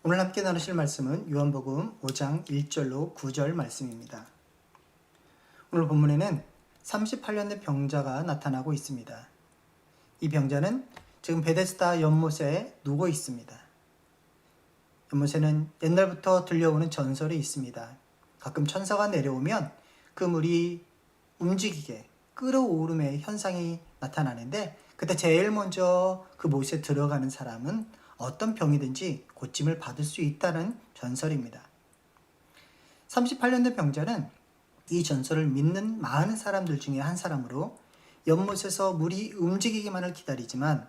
오늘 함께 나누실 말씀은 요한복음 5장 1절로 9절 말씀입니다. 오늘 본문에는 38년 된 병자가 나타나고 있습니다. 이 병자는 지금 베데스다 연못에 누워 있습니다. 연못에는 옛날부터 들려오는 전설이 있습니다. 가끔 천사가 내려오면 그 물이 움직이게 끓어오름의 현상이 나타나는데 그때 제일 먼저 그 못에 들어가는 사람은 어떤 병이든지 고침을 받을 수 있다는 전설입니다. 38년 된 병자는 이 전설을 믿는 많은 사람들 중에 한 사람으로 연못에서 물이 움직이기만을 기다리지만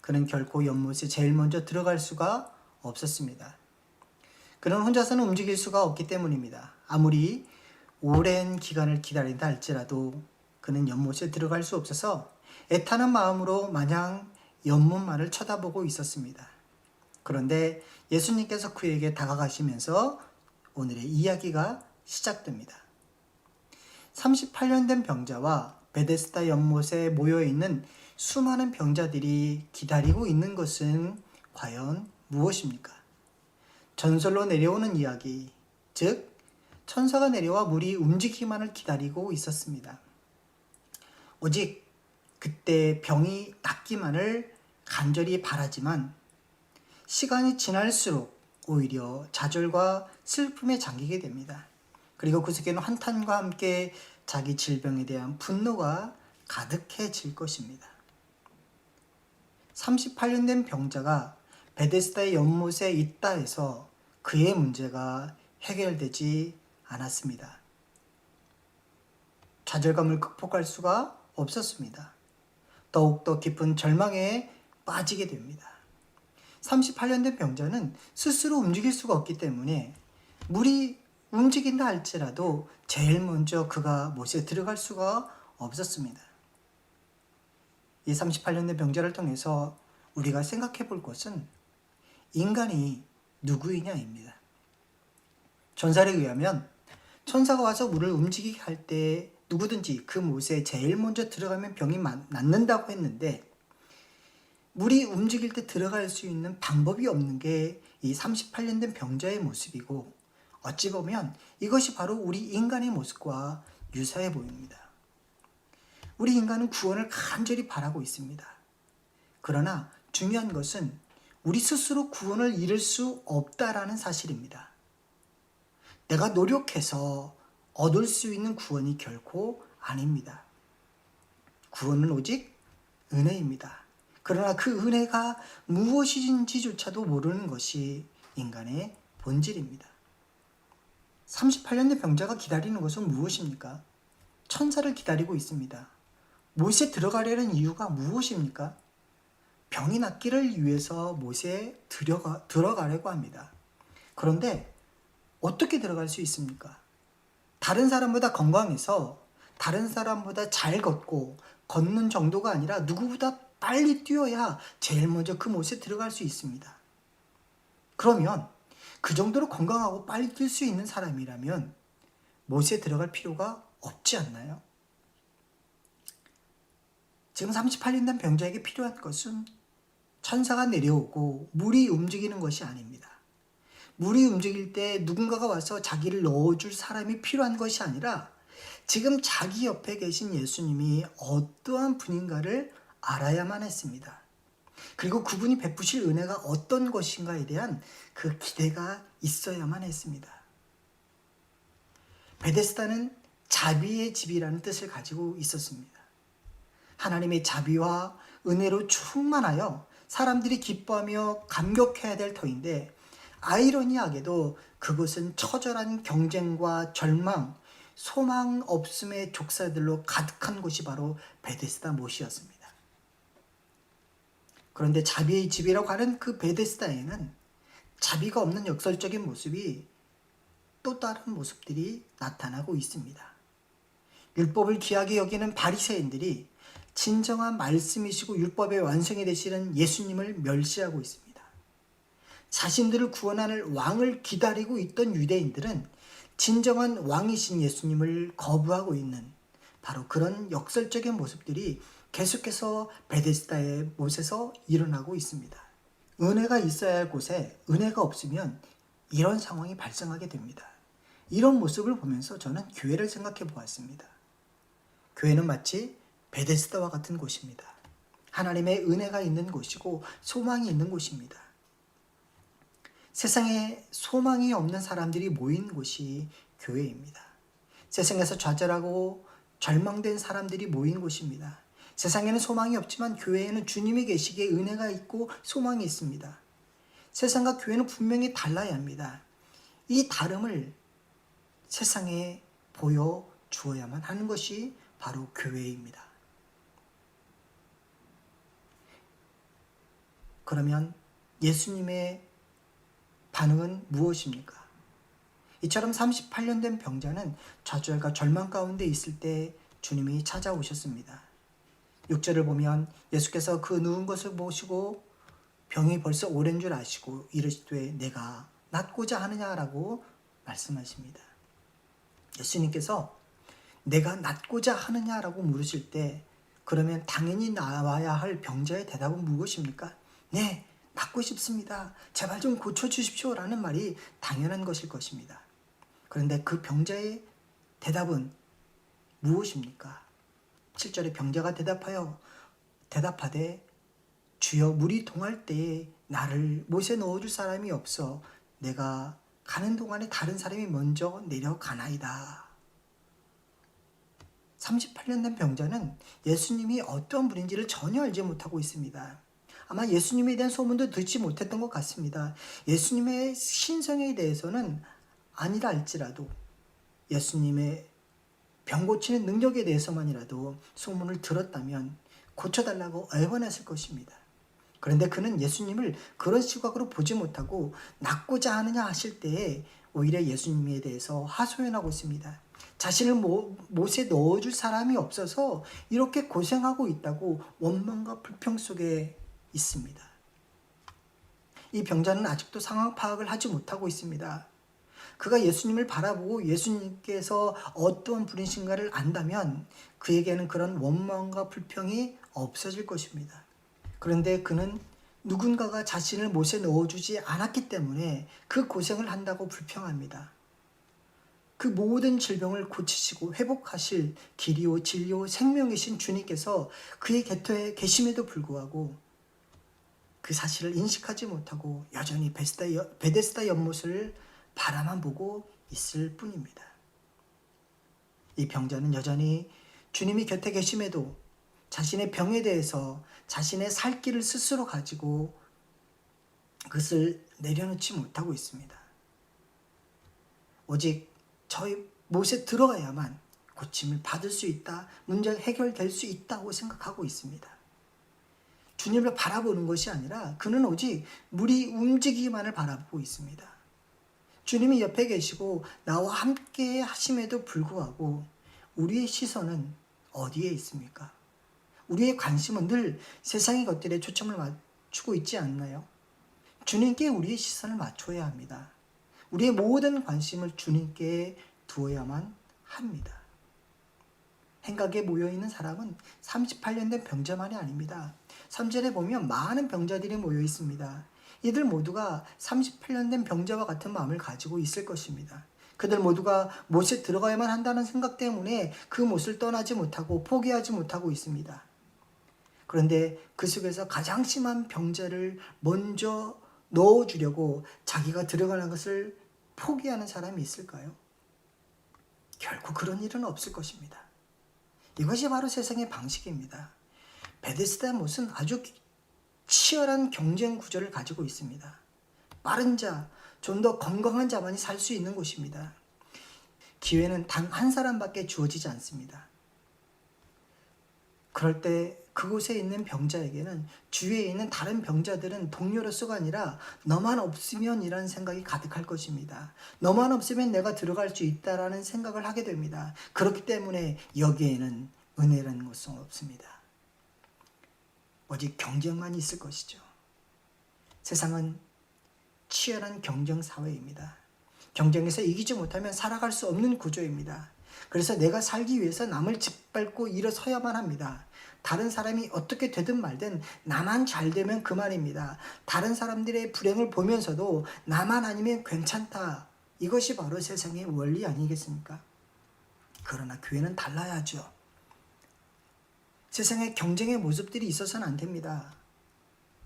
그는 결코 연못에 제일 먼저 들어갈 수가 없었습니다. 그는 혼자서는 움직일 수가 없기 때문입니다. 아무리 오랜 기간을 기다린다 할지라도 그는 연못에 들어갈 수 없어서 애타는 마음으로 마냥 연못만을 쳐다보고 있었습니다. 그런데 예수님께서 그에게 다가가시면서 오늘의 이야기가 시작됩니다. 38년 된 병자와 베데스다 연못에 모여있는 수많은 병자들이 기다리고 있는 것은 과연 무엇입니까? 전설로 내려오는 이야기, 즉 천사가 내려와 물이 움직이기만을 기다리고 있었습니다. 오직 그때 병이 낫기만을 간절히 바라지만 시간이 지날수록 오히려 좌절과 슬픔에 잠기게 됩니다. 그리고 그 속에는 한탄과 함께 자기 질병에 대한 분노가 가득해질 것입니다. 38년 된 병자가 베데스다의 연못에 있다 해서 그의 문제가 해결되지 않았습니다. 좌절감을 극복할 수가 없었습니다. 더욱더 깊은 절망에 빠지게 됩니다. 38년 된 병자는 스스로 움직일 수가 없기 때문에 물이 움직인다 할지라도 제일 먼저 그가 못에 들어갈 수가 없었습니다. 이 38년 된 병자를 통해서 우리가 생각해 볼 것은 인간이 누구이냐입니다. 전설에 의하면 천사가 와서 물을 움직이게 할 때 누구든지 그 못에 제일 먼저 들어가면 병이 낫는다고 했는데 물이 움직일 때 들어갈 수 있는 방법이 없는 게 이 38년 된 병자의 모습이고 어찌 보면 이것이 바로 우리 인간의 모습과 유사해 보입니다. 우리 인간은 구원을 간절히 바라고 있습니다. 그러나 중요한 것은 우리 스스로 구원을 이룰 수 없다라는 사실입니다. 내가 노력해서 얻을 수 있는 구원이 결코 아닙니다. 구원은 오직 은혜입니다. 그러나 그 은혜가 무엇인지조차도 모르는 것이 인간의 본질입니다. 38년 된 병자가 기다리는 것은 무엇입니까? 천사를 기다리고 있습니다. 못에 들어가려는 이유가 무엇입니까? 병이 낫기를 위해서 못에 들어가려고 합니다. 그런데 어떻게 들어갈 수 있습니까? 다른 사람보다 건강해서 다른 사람보다 잘 걷고 걷는 정도가 아니라 누구보다 빨리 뛰어야 제일 먼저 그 못에 들어갈 수 있습니다. 그러면 그 정도로 건강하고 빨리 뛸 수 있는 사람이라면 못에 들어갈 필요가 없지 않나요? 지금 38년 된 병자에게 필요한 것은 천사가 내려오고 물이 움직이는 것이 아닙니다. 물이 움직일 때 누군가가 와서 자기를 넣어줄 사람이 필요한 것이 아니라 지금 자기 옆에 계신 예수님이 어떠한 분인가를 알아야만 했습니다. 그리고 그분이 베푸실 은혜가 어떤 것인가에 대한 그 기대가 있어야만 했습니다. 베데스다는 자비의 집이라는 뜻을 가지고 있었습니다. 하나님의 자비와 은혜로 충만하여 사람들이 기뻐하며 감격해야 될 터인데 아이러니하게도 그곳은 처절한 경쟁과 절망, 소망 없음의 족살들로 가득한 곳이 바로 베데스다 못이었습니다. 그런데 자비의 집이라고 하는 그 베데스다에는 자비가 없는 역설적인 모습이 또 다른 모습들이 나타나고 있습니다. 율법을 귀하게 여기는 바리새인들이 진정한 말씀이시고 율법의 완성이 되시는 예수님을 멸시하고 있습니다. 자신들을 구원할 왕을 기다리고 있던 유대인들은 진정한 왕이신 예수님을 거부하고 있는 바로 그런 역설적인 모습들이 계속해서 베데스다의 못에서 일어나고 있습니다. 은혜가 있어야 할 곳에 은혜가 없으면 이런 상황이 발생하게 됩니다. 이런 모습을 보면서 저는 교회를 생각해 보았습니다. 교회는 마치 베데스다와 같은 곳입니다. 하나님의 은혜가 있는 곳이고 소망이 있는 곳입니다. 세상에 소망이 없는 사람들이 모인 곳이 교회입니다. 세상에서 좌절하고 절망된 사람들이 모인 곳입니다. 세상에는 소망이 없지만 교회에는 주님이 계시기에 은혜가 있고 소망이 있습니다. 세상과 교회는 분명히 달라야 합니다. 이 다름을 세상에 보여주어야만 하는 것이 바로 교회입니다. 그러면 예수님의 반응은 무엇입니까? 이처럼 38년 된 병자는 좌절과 절망 가운데 있을 때 주님이 찾아오셨습니다. 6절을 보면 예수께서 그 누운 것을 보시고 병이 벌써 오랜 줄 아시고 이르시되 내가 낫고자 하느냐라고 말씀하십니다. 예수님께서 내가 낫고자 하느냐라고 물으실 때 그러면 당연히 나와야 할 병자의 대답은 무엇입니까? 네, 낫고 싶습니다. 제발 좀 고쳐주십시오 라는 말이 당연한 것일 것입니다. 그런데 그 병자의 대답은 무엇입니까? 7절에 병자가 대답하되 주여 물이 동할 때에 나를 못에 넣어줄 사람이 없어 내가 가는 동안에 다른 사람이 먼저 내려가나이다. 38년 된 병자는 예수님이 어떤 분인지를 전혀 알지 못하고 있습니다. 아마 예수님에 대한 소문도 듣지 못했던 것 같습니다. 예수님의 신성에 대해서는 아니라 할지라도 예수님의 병 고치는 능력에 대해서만이라도 소문을 들었다면 고쳐달라고 애원했을 것입니다. 그런데 그는 예수님을 그런 시각으로 보지 못하고 낫고자 하느냐 하실 때에 오히려 예수님에 대해서 하소연하고 있습니다. 자신을 못에 넣어줄 사람이 없어서 이렇게 고생하고 있다고 원망과 불평 속에 있습니다. 이 병자는 아직도 상황 파악을 하지 못하고 있습니다. 그가 예수님을 바라보고 예수님께서 어떤 분이신가를 안다면 그에게는 그런 원망과 불평이 없어질 것입니다. 그런데 그는 누군가가 자신을 못에 넣어주지 않았기 때문에 그 고생을 한다고 불평합니다. 그 모든 질병을 고치시고 회복하실 길이요 진리요 생명이신 주님께서 그의 곁에 계심에도 불구하고 그 사실을 인식하지 못하고 여전히 베데스다 연못을 바라만 보고 있을 뿐입니다. 이 병자는 여전히 주님이 곁에 계심에도 자신의 병에 대해서 자신의 살 길을 스스로 가지고 그것을 내려놓지 못하고 있습니다. 오직 저희 못에 들어가야만 고침을 받을 수 있다, 문제가 해결될 수 있다고 생각하고 있습니다. 주님을 바라보는 것이 아니라 그는 오직 물이 움직이기만을 바라보고 있습니다. 주님이 옆에 계시고 나와 함께 하심에도 불구하고 우리의 시선은 어디에 있습니까? 우리의 관심은 늘 세상의 것들에 초점을 맞추고 있지 않나요? 주님께 우리의 시선을 맞춰야 합니다. 우리의 모든 관심을 주님께 두어야만 합니다. 행각에 모여있는 사람은 38년 된 병자만이 아닙니다. 3절에 보면 많은 병자들이 모여 있습니다. 이들 모두가 38년 된 병자와 같은 마음을 가지고 있을 것입니다. 그들 모두가 못에 들어가야만 한다는 생각 때문에 그 못을 떠나지 못하고 포기하지 못하고 있습니다. 그런데 그 속에서 가장 심한 병자를 먼저 넣어주려고 자기가 들어가는 것을 포기하는 사람이 있을까요? 결코 그런 일은 없을 것입니다. 이것이 바로 세상의 방식입니다. 베데스다 못은 아주 치열한 경쟁 구조를 가지고 있습니다. 빠른 자, 좀 더 건강한 자만이 살 수 있는 곳입니다. 기회는 단 한 사람밖에 주어지지 않습니다. 그럴 때 그곳에 있는 병자에게는 주위에 있는 다른 병자들은 동료로서가 아니라 너만 없으면 이라는 생각이 가득할 것입니다. 너만 없으면 내가 들어갈 수 있다라는 생각을 하게 됩니다. 그렇기 때문에 여기에는 은혜라는 것은 없습니다. 오직 경쟁만 있을 것이죠. 세상은 치열한 경쟁 사회입니다. 경쟁에서 이기지 못하면 살아갈 수 없는 구조입니다. 그래서 내가 살기 위해서 남을 짓밟고 일어서야만 합니다. 다른 사람이 어떻게 되든 말든 나만 잘 되면 그만입니다. 다른 사람들의 불행을 보면서도 나만 아니면 괜찮다. 이것이 바로 세상의 원리 아니겠습니까? 그러나 교회는 달라야죠. 세상에 경쟁의 모습들이 있어서는 안 됩니다.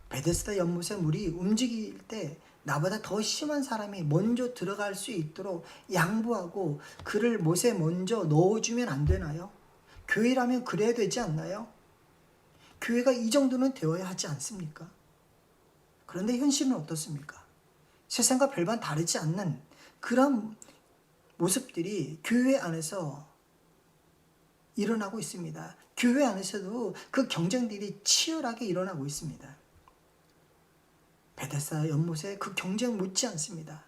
베데스다 연못의 물이 움직일 때 나보다 더 심한 사람이 먼저 들어갈 수 있도록 양보하고 그를 못에 먼저 넣어주면 안 되나요? 교회라면 그래야 되지 않나요? 교회가 이 정도는 되어야 하지 않습니까? 그런데 현실은 어떻습니까? 세상과 별반 다르지 않는 그런 모습들이 교회 안에서 일어나고 있습니다. 교회 안에서도 그 경쟁들이 치열하게 일어나고 있습니다. 베데스다 연못에 그 경쟁 묻지 않습니다.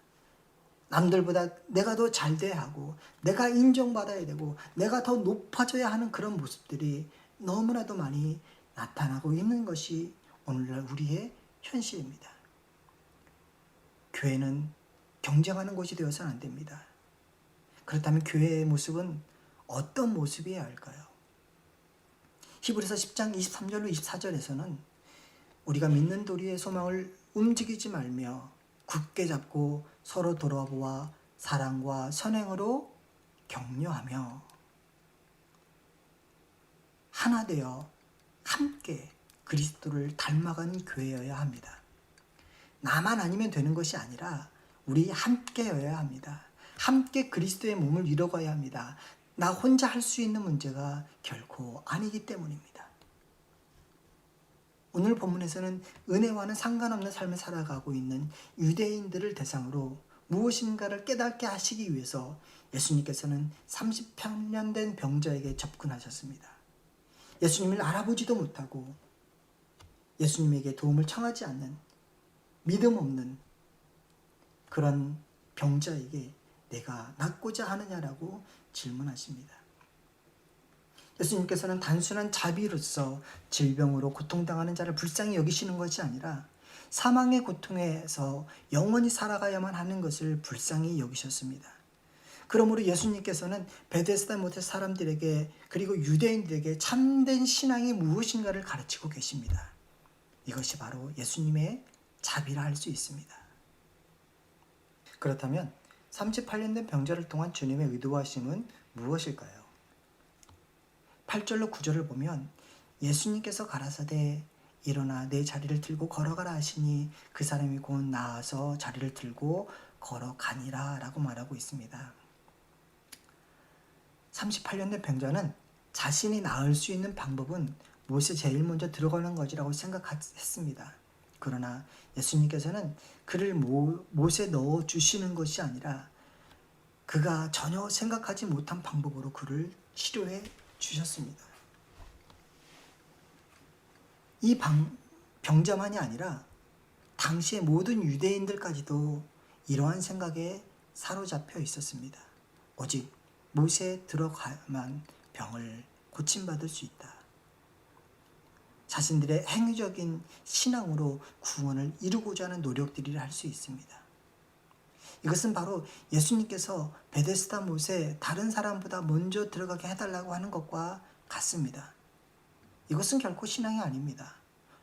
남들보다 내가 더 잘 돼야 하고 내가 인정받아야 되고 내가 더 높아져야 하는 그런 모습들이 너무나도 많이 나타나고 있는 것이 오늘날 우리의 현실입니다. 교회는 경쟁하는 곳이 되어서는 안 됩니다. 그렇다면 교회의 모습은 어떤 모습이어야 할까요? 히브리서 10장 23절로 24절에서는 우리가 믿는 도리의 소망을 움직이지 말며 굳게 잡고 서로 돌아보아 사랑과 선행으로 격려하며 하나 되어 함께 그리스도를 닮아가는 교회여야 합니다. 나만 아니면 되는 것이 아니라 우리 함께여야 합니다. 함께 그리스도의 몸을 이뤄가야 합니다. 나 혼자 할 수 있는 문제가 결코 아니기 때문입니다. 오늘 본문에서는 은혜와는 상관없는 삶을 살아가고 있는 유대인들을 대상으로 무엇인가를 깨닫게 하시기 위해서 예수님께서는 38년 된 병자에게 접근하셨습니다. 예수님을 알아보지도 못하고 예수님에게 도움을 청하지 않는 믿음 없는 그런 병자에게 내가 낫고자 하느냐라고 질문하십니다. 예수님께서는 단순한 자비로서 질병으로 고통당하는 자를 불쌍히 여기시는 것이 아니라 사망의 고통에서 영원히 살아가야만 하는 것을 불쌍히 여기셨습니다. 그러므로 예수님께서는 베데스다 못의 사람들에게 그리고 유대인들에게 참된 신앙이 무엇인가를 가르치고 계십니다. 이것이 바로 예수님의 자비라 할 수 있습니다. 그렇다면 38년 된 병자를 통한 주님의 의도하심은 무엇일까요? 8절로 9절을 보면 예수님께서 가라사대 일어나 내 자리를 들고 걸어가라 하시니 그 사람이 곧 나아서 자리를 들고 걸어가니라 라고 말하고 있습니다. 38년 된 병자는 자신이 나을 수 있는 방법은 못에 제일 먼저 들어가는 것이라고 생각했습니다. 그러나 예수님께서는 그를 못에 넣어 주시는 것이 아니라 그가 전혀 생각하지 못한 방법으로 그를 치료해 주셨습니다. 이 병자만이 아니라 당시의 모든 유대인들까지도 이러한 생각에 사로잡혀 있었습니다. 오직 못에 들어가야만 병을 고침받을 수 있다. 자신들의 행위적인 신앙으로 구원을 이루고자 하는 노력들이라 할 수 있습니다. 이것은 바로 예수님께서 베데스다 못에 다른 사람보다 먼저 들어가게 해달라고 하는 것과 같습니다. 이것은 결코 신앙이 아닙니다.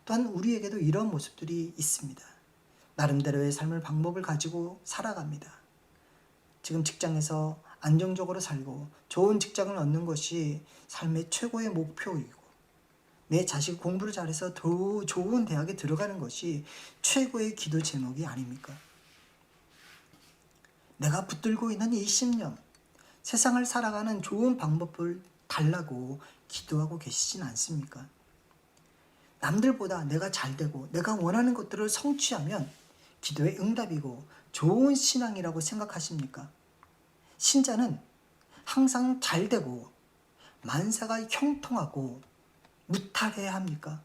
또한 우리에게도 이런 모습들이 있습니다. 나름대로의 삶의 방법을 가지고 살아갑니다. 지금 직장에서 안정적으로 살고 좋은 직장을 얻는 것이 삶의 최고의 목표이고 내 자식 공부를 잘해서 더 좋은 대학에 들어가는 것이 최고의 기도 제목이 아닙니까? 내가 붙들고 있는 이 10년, 세상을 살아가는 좋은 방법을 달라고 기도하고 계시진 않습니까? 남들보다 내가 잘되고 내가 원하는 것들을 성취하면 기도의 응답이고 좋은 신앙이라고 생각하십니까? 신자는 항상 잘되고 만사가 형통하고 무탈해야 합니까?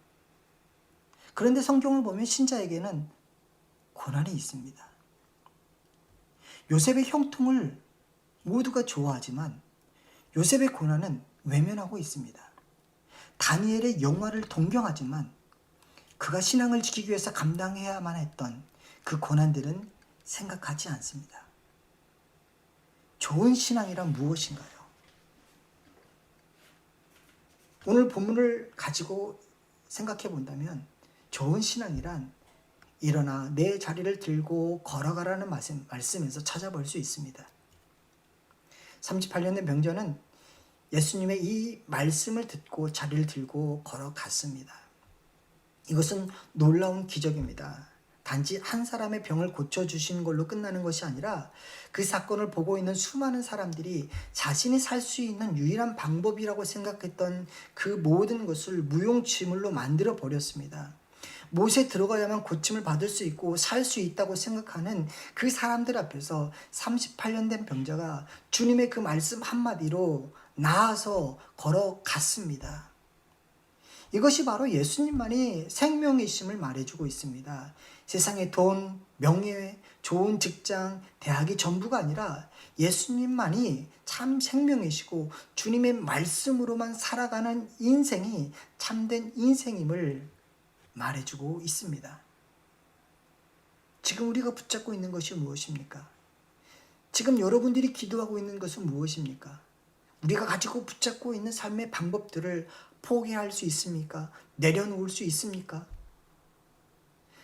그런데 성경을 보면 신자에게는 고난이 있습니다. 요셉의 형통을 모두가 좋아하지만 요셉의 고난은 외면하고 있습니다. 다니엘의 영화를 동경하지만 그가 신앙을 지키기 위해서 감당해야만 했던 그 고난들은 생각하지 않습니다. 좋은 신앙이란 무엇인가요? 오늘 본문을 가지고 생각해 본다면 좋은 신앙이란 일어나 내 자리를 들고 걸어가라는 말씀에서 찾아볼 수 있습니다. 38년 된 병자는 예수님의 이 말씀을 듣고 자리를 들고 걸어갔습니다. 이것은 놀라운 기적입니다. 단지 한 사람의 병을 고쳐주신 걸로 끝나는 것이 아니라 그 사건을 보고 있는 수많은 사람들이 자신이 살 수 있는 유일한 방법이라고 생각했던 그 모든 것을 무용지물로 만들어 버렸습니다. 못에 들어가야만 고침을 받을 수 있고 살 수 있다고 생각하는 그 사람들 앞에서 38년 된 병자가 주님의 그 말씀 한마디로 나아서 걸어갔습니다. 이것이 바로 예수님만이 생명이심을 말해주고 있습니다. 세상의 돈, 명예, 좋은 직장, 대학이 전부가 아니라 예수님만이 참 생명이시고 주님의 말씀으로만 살아가는 인생이 참된 인생임을 말해주고 있습니다. 지금 우리가 붙잡고 있는 것이 무엇입니까? 지금 여러분들이 기도하고 있는 것은 무엇입니까? 우리가 가지고 붙잡고 있는 삶의 방법들을 포기할 수 있습니까? 내려놓을 수 있습니까?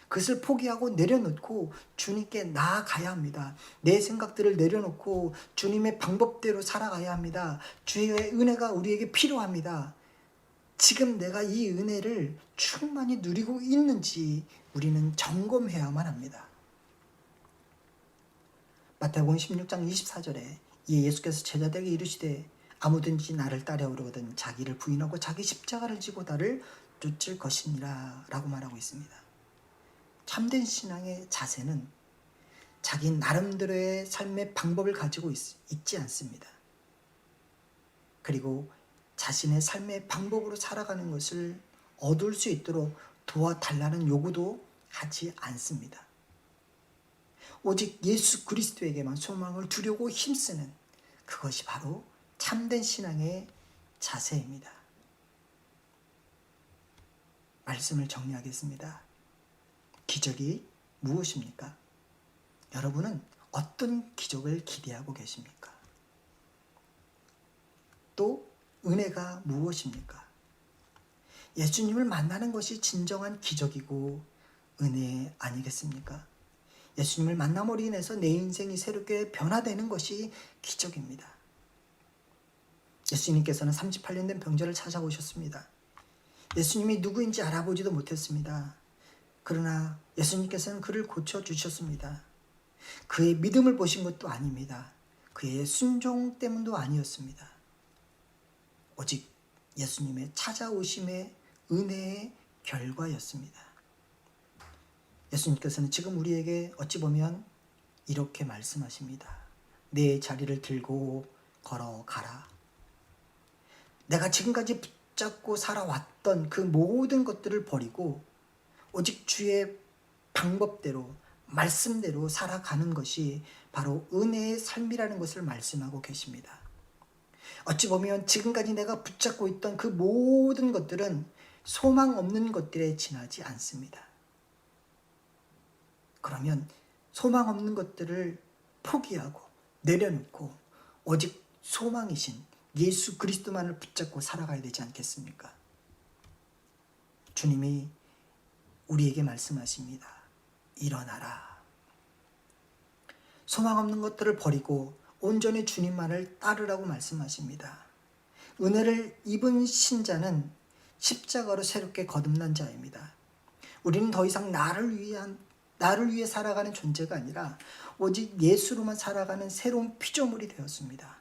그것을 포기하고 내려놓고 주님께 나아가야 합니다. 내 생각들을 내려놓고 주님의 방법대로 살아가야 합니다. 주의 은혜가 우리에게 필요합니다. 지금 내가 이 은혜를 충만히 누리고 있는지 우리는 점검해야만 합니다. 마태복음 16장 24절에 이에 예수께서 제자들에게 이르시되 아무든지 나를 따라오려거든 자기를 부인하고 자기 십자가를 지고 나를 쫓을 것이니라 라고 말하고 있습니다. 참된 신앙의 자세는 자기 나름대로의 삶의 방법을 가지고 있지 않습니다. 그리고 자신의 삶의 방법으로 살아가는 것을 얻을 수 있도록 도와달라는 요구도 하지 않습니다. 오직 예수 그리스도에게만 소망을 두려고 힘쓰는 그것이 바로 참된 신앙의 자세입니다. 말씀을 정리하겠습니다. 기적이 무엇입니까? 여러분은 어떤 기적을 기대하고 계십니까? 또 은혜가 무엇입니까? 예수님을 만나는 것이 진정한 기적이고 은혜 아니겠습니까? 예수님을 만남으로 인해서 내 인생이 새롭게 변화되는 것이 기적입니다. 예수님께서는 38년 된 병자를 찾아오셨습니다. 예수님이 누구인지 알아보지도 못했습니다. 그러나 예수님께서는 그를 고쳐주셨습니다. 그의 믿음을 보신 것도 아닙니다. 그의 순종 때문도 아니었습니다. 오직 예수님의 찾아오심의 은혜의 결과였습니다. 예수님께서는 지금 우리에게 어찌 보면 이렇게 말씀하십니다. 내 자리를 들고 걸어가라. 내가 지금까지 붙잡고 살아왔던 그 모든 것들을 버리고 오직 주의 방법대로 말씀대로 살아가는 것이 바로 은혜의 삶이라는 것을 말씀하고 계십니다. 어찌 보면 지금까지 내가 붙잡고 있던 그 모든 것들은 소망 없는 것들에 지나지 않습니다. 그러면 소망 없는 것들을 포기하고 내려놓고 오직 소망이신 예수 그리스도만을 붙잡고 살아가야 되지 않겠습니까? 주님이 우리에게 말씀하십니다. 일어나라. 소망 없는 것들을 버리고 온전히 주님만을 따르라고 말씀하십니다. 은혜를 입은 신자는 십자가로 새롭게 거듭난 자입니다. 우리는 더 이상 나를 위해 살아가는 존재가 아니라 오직 예수로만 살아가는 새로운 피조물이 되었습니다.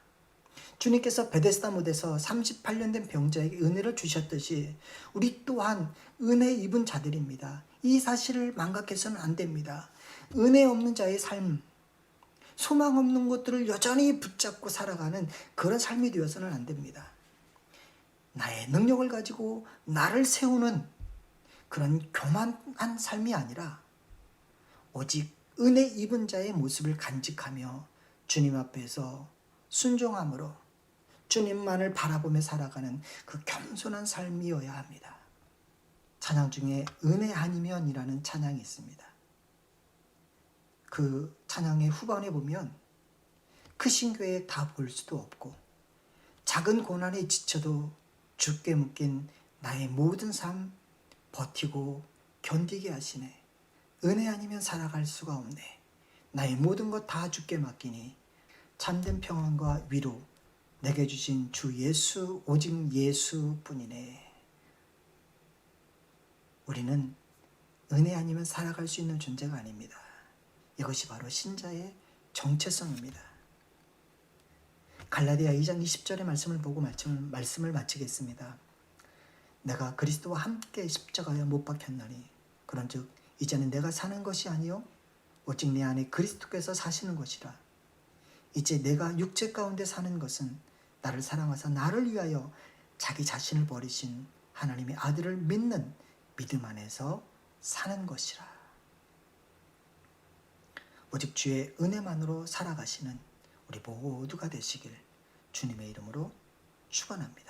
주님께서 베데스다 못에서 38년 된 병자에게 은혜를 주셨듯이 우리 또한 은혜 입은 자들입니다. 이 사실을 망각해서는 안 됩니다. 은혜 없는 자의 삶, 소망 없는 것들을 여전히 붙잡고 살아가는 그런 삶이 되어서는 안 됩니다. 나의 능력을 가지고 나를 세우는 그런 교만한 삶이 아니라 오직 은혜 입은 자의 모습을 간직하며 주님 앞에서 순종함으로 주님만을 바라보며 살아가는 그 겸손한 삶이어야 합니다. 찬양 중에 은혜 아니면이라는 찬양이 있습니다. 그 찬양의 후반에 보면 크신 교회 다 볼 수도 없고 작은 고난에 지쳐도 죽게 묶인 나의 모든 삶 버티고 견디게 하시네. 은혜 아니면 살아갈 수가 없네. 나의 모든 것 다 주께 맡기니 참된 평안과 위로 내게 주신 주 예수, 오직 예수뿐이네. 우리는 은혜 아니면 살아갈 수 있는 존재가 아닙니다. 이것이 바로 신자의 정체성입니다. 갈라디아 2장 20절의 말씀을 보고 말씀을 마치겠습니다. 내가 그리스도와 함께 십자가에 못 박혔나니 그런즉 이제는 내가 사는 것이 아니요 오직 내 안에 그리스도께서 사시는 것이라. 이제 내가 육체 가운데 사는 것은 나를 사랑하사 나를 위하여 자기 자신을 버리신 하나님의 아들을 믿는 믿음 안에서 사는 것이라. 오직 주의 은혜만으로 살아가시는 우리 모두가 되시길 주님의 이름으로 축원합니다.